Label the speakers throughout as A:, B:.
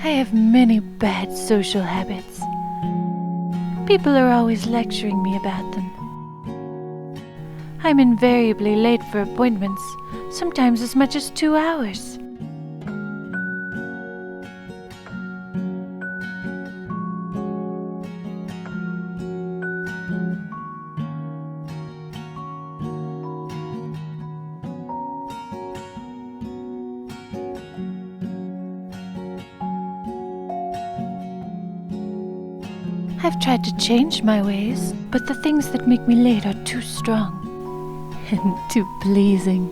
A: I have many bad social habits. People are always lecturing me about them. I'm invariably late for appointments, sometimes as much as 2 hours. I've tried to change my ways, but the things that make me late are too strong and too pleasing.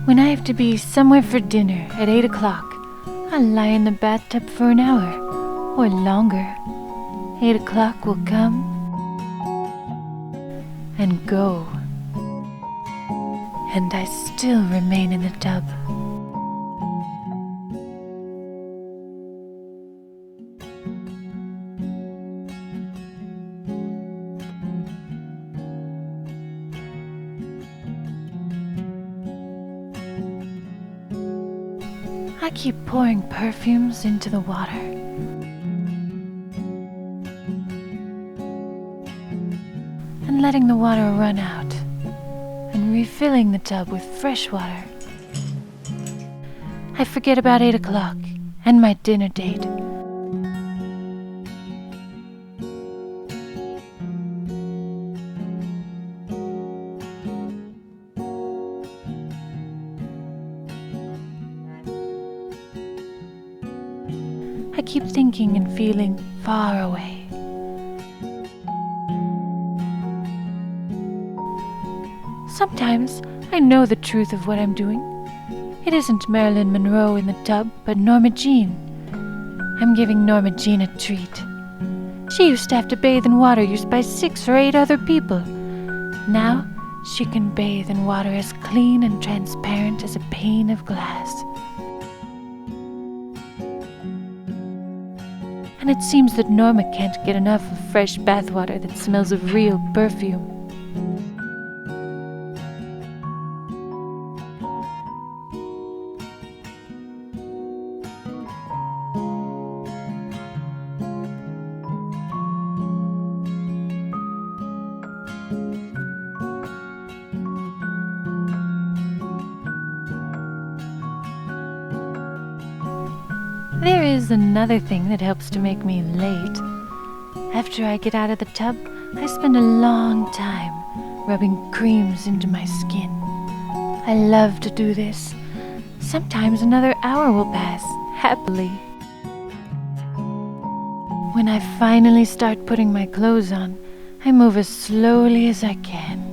A: When I have to be somewhere for dinner at 8 o'clock, I'll lie in the bathtub for an hour, or longer. 8 o'clock will come and go, and I still remain in the tub. I keep pouring perfumes into the water. And letting the water run out, and refilling the tub with fresh water. I forget about 8 o'clock and my dinner date. I keep thinking and feeling far away. Sometimes I know the truth of what I'm doing. It isn't Marilyn Monroe in the tub, but Norma Jean. I'm giving Norma Jean a treat. She used to have to bathe in water used by 6 or 8 other people. Now she can bathe in water as clean and transparent as a pane of glass. And it seems that Norma can't get enough of fresh bathwater that smells of real perfume. There is another thing that helps to make me late. After I get out of the tub, I spend a long time rubbing creams into my skin. I love to do this. Sometimes another hour will pass, happily. When I finally start putting my clothes on, I move as slowly as I can.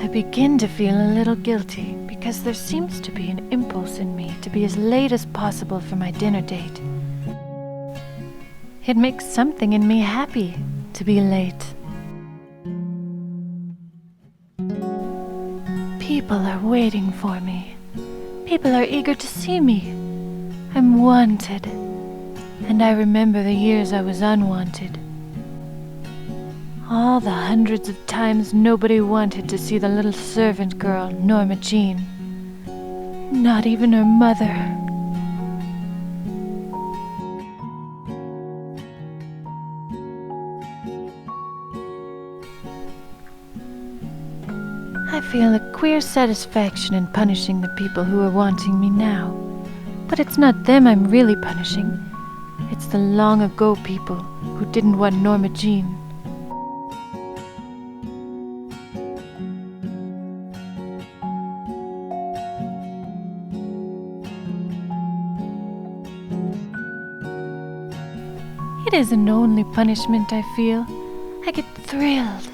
A: I begin to feel a little guilty because there seems to be an impulse in me to be as late as possible for my dinner date. It makes something in me happy to be late. People are waiting for me. People are eager to see me. I'm wanted. And I remember the years I was unwanted. All the hundreds of times nobody wanted to see the little servant girl, Norma Jean. Not even her mother. I feel a queer satisfaction in punishing the people who are wanting me now. But it's not them I'm really punishing. It's the long ago people who didn't want Norma Jean. It isn't only punishment I feel. I get thrilled,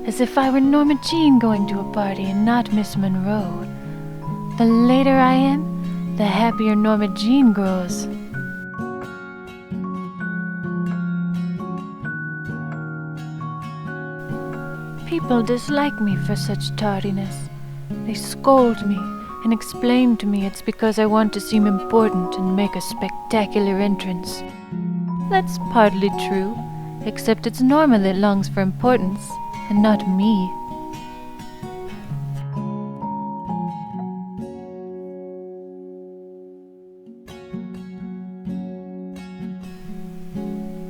A: as if I were Norma Jean going to a party and not Miss Monroe. The later I am, the happier Norma Jean grows. People dislike me for such tardiness. They scold me and explain to me it's because I want to seem important and make a spectacular entrance. That's partly true, except it's Norma that longs for importance, and not me.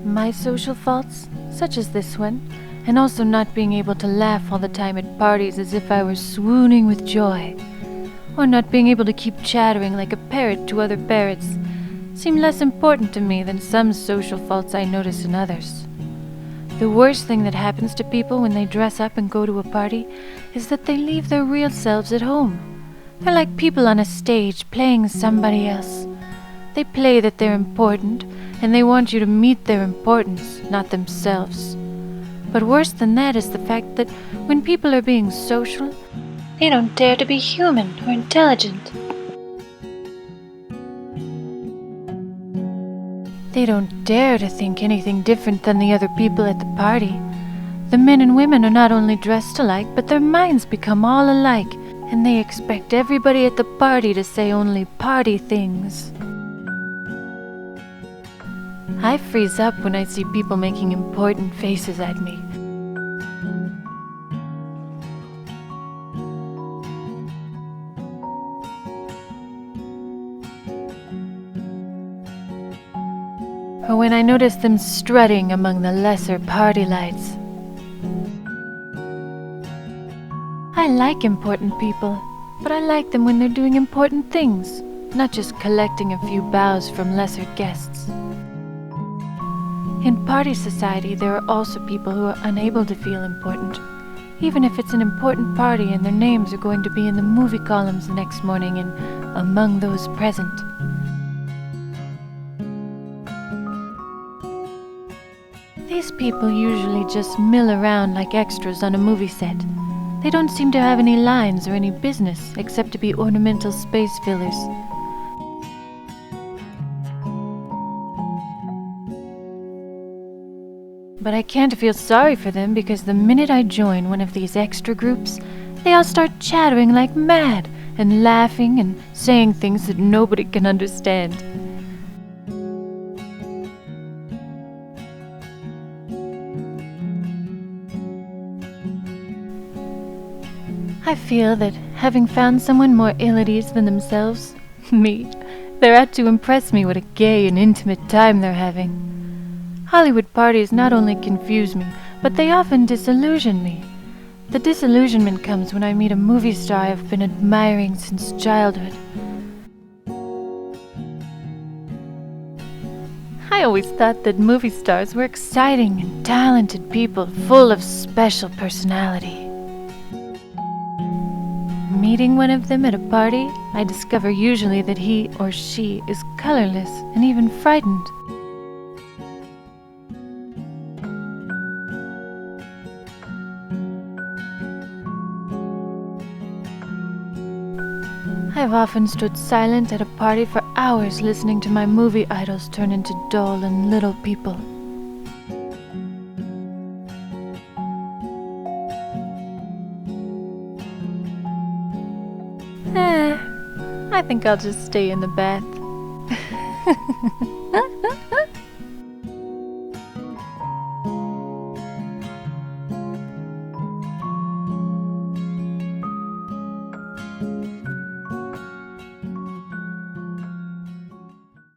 A: My social faults, such as this one, and also not being able to laugh all the time at parties as if I were swooning with joy, or not being able to keep chattering like a parrot to other parrots, seem less important to me than some social faults I notice in others. The worst thing that happens to people when they dress up and go to a party is that they leave their real selves at home. They're like people on a stage playing somebody else. They play that they're important, and they want you to meet their importance, not themselves. But worse than that is the fact that when people are being social, they don't dare to be human or intelligent. They don't dare to think anything different than the other people at the party. The men and women are not only dressed alike, but their minds become all alike, and they expect everybody at the party to say only party things. I freeze up when I see people making important faces at me. Or when I notice them strutting among the lesser party lights. I like important people, but I like them when they're doing important things, not just collecting a few bows from lesser guests. In party society, there are also people who are unable to feel important, even if it's an important party and their names are going to be in the movie columns the next morning and among those present. These people usually just mill around like extras on a movie set. They don't seem to have any lines or any business except to be ornamental space fillers. But I can't feel sorry for them because the minute I join one of these extra groups, they all start chattering like mad and laughing and saying things that nobody can understand. I feel that having found someone more ill at ease than themselves, me, they're out to impress me what a gay and intimate time they're having. Hollywood parties not only confuse me, but they often disillusion me. The disillusionment comes when I meet a movie star I've been admiring since childhood. I always thought that movie stars were exciting and talented people full of special personality. Meeting one of them at a party, I discover usually that he or she is colorless and even frightened. I've often stood silent at a party for hours listening to my movie idols turn into dull and little people. I think I'll just stay in the bath.